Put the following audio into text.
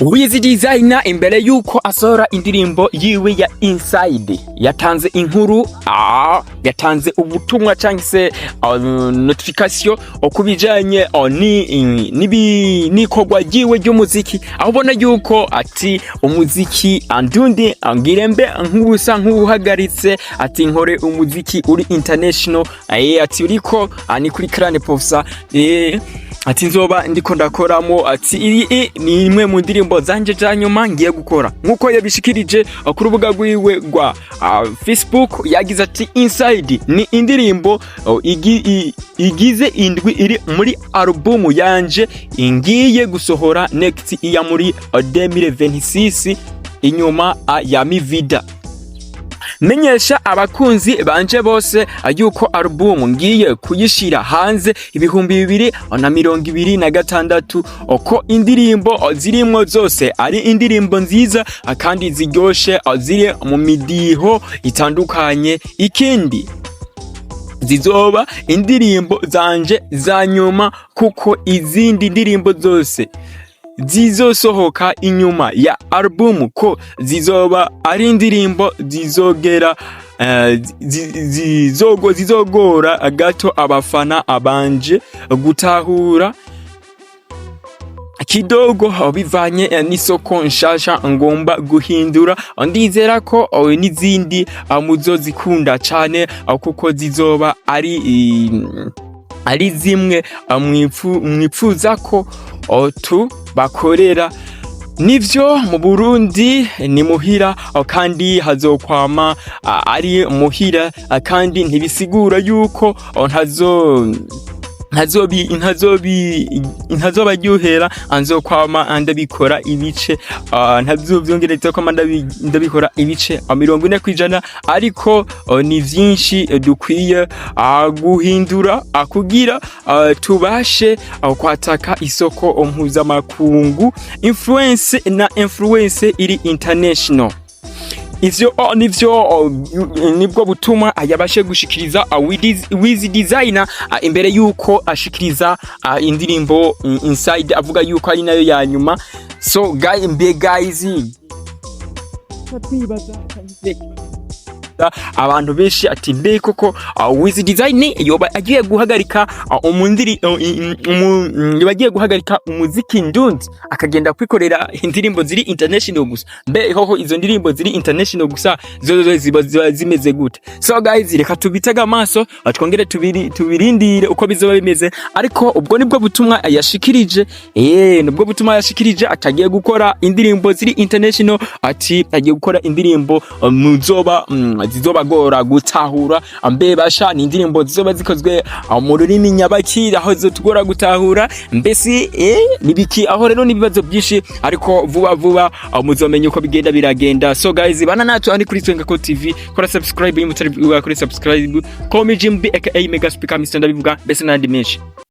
Wiz Designer imbere yuko asohora indirimbo yiwe ya Inside yatanze inkuru yatanze ubutumwa cyangwa se notification okubijanye n'ikorwa yiwe ry'umuziki aho ubona yuko ati umuziki ndundi ngirembe nk'ubusa nk'uhagaritse ati nkore umuziki uri international ati uriko ni kuri Crane Popsa ati nzoba ndiko ndakoramo ati ni imwe mu ndirimbo zanje zanyuma ngiye gukora nkuko yabishikirije ku rubuga rwiwe rwa Facebook yagize ati Inside ni indirimbo igize indwi iri muri album yanje ngiye gusohora next year muri 2026 inyuma ya Mivida. Menyesha abakunzi banje bose yuko album ngiye kuyishira hanze 2026 uko indirimbo zirimwo zose ari indirimbo nziza kandi ziryoshe ziri mu midiho itandukanye. Ikindi zizoba indirimbo zanje zanyuma kuko izindi ndirimbo zose zizosohoka inyuma ya album ko zizoba ari indirimbo zizogera zizogora gato abafana abanje gutahura kidogo bivanye n'isoko nshasha ngomba guhindura. Ndizera ko n'izindi muzozikunda cyane kuko zizoba ari zimwe mwipfuza ko bakorera. Nivyo mu Burundi ni muhira kandi hazokwama ari muhira kandi ntibisigura yuko ntazoba ryohera anzokwama ndabikora ibice ntazovyongereza ko ndabikora ibice 40% ariko ni vyinshi dukwiye guhindura kugira tubashe kwataka isoko mpuzamakungu. Influence iri international. Ivyo nibwo butumwa yabashe gushikiriza Wiz Designer imbere yuko ashikiriza indirimbo Inside avuga yuko ari nayo ya nyuma. So guys abantu benshi ati mbe koko Wiz Designer yoba agiye guhagarika bagiye guhagarika umuziki ndundi akagenda kwikorera indirimbo ziri international gusa. Mbe hoho izo ndirimbo ziri international gusa zo ziba zimeze gute? So guys reka tubitega amaso twongere tubirindire uko bizoba bimeze, ariko ubwo nibwo butumwa yashikirije nibwo butumwa yashikirije atagiye gukora indirimbo ziri international ati agiye gukora indirimbo zizobagora gutahura. Mbe basha ni indirimbo zizoba zikozwe mu rurimi nyabaki aho zotugora gutahura mbese nibiki aho rero nibibazo byinshi, ariko vuba muzomenya uko bigenda biragenda. So guys bana natwe ani kuri TWENGAKO TV kora subscribe y'umutari kuri subscribe Komejimbi aka Mega Speaker Mr. Ndabivuga mbese nandi menshi.